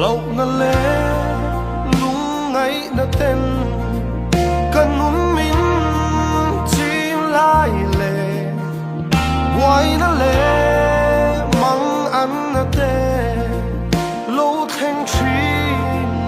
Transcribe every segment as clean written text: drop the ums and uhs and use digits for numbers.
lâu na lẽ lung ngày na tên cần muốn mình chỉ lại lệ quay na lẽ mang ăn na tê lâu thanh trí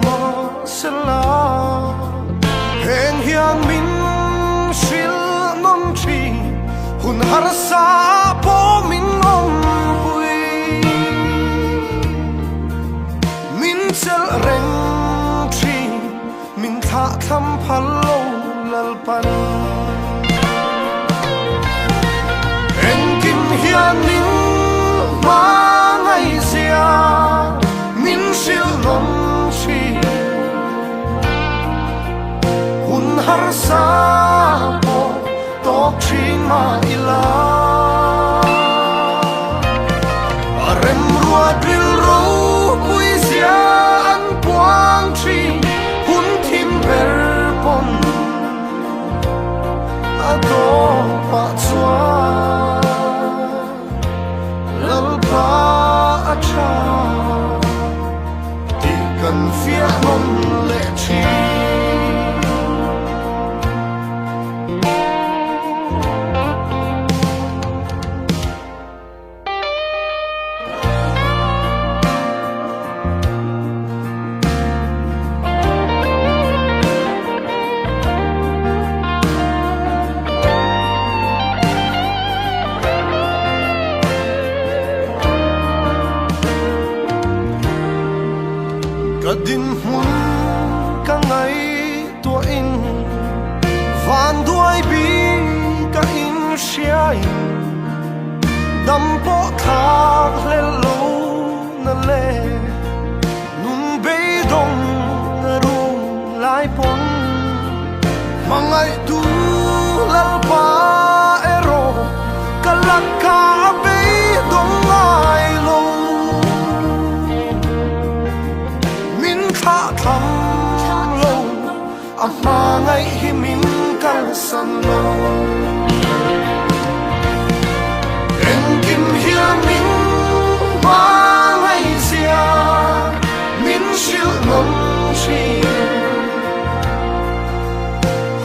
mà sẽ là hẹn hiền mình xin non chi hun har sa po mình om sel reng tri min tha tham phalo lal pan en kim hian nin ma ngai sia min sil non chi hun har sa po tok chi ma ila rem rua dil ro Ado patwa lalpa acha ti kan fia non le chi din hun ka ngai tua in van duai bi ka in shai dam po thak le lo na le nun be dong na ru lai pon mangai tu lal pa ero kalaka be dong ai lo tham lâu mà ngay khi mình càng sân lâu em kim hiền mình mà ngay xia mình chịu nông chi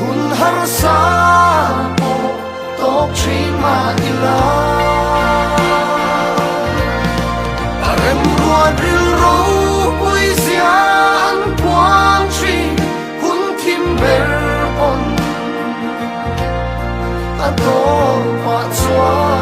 hun har sa po tok chi ma ila em rua dil ro Ado patwa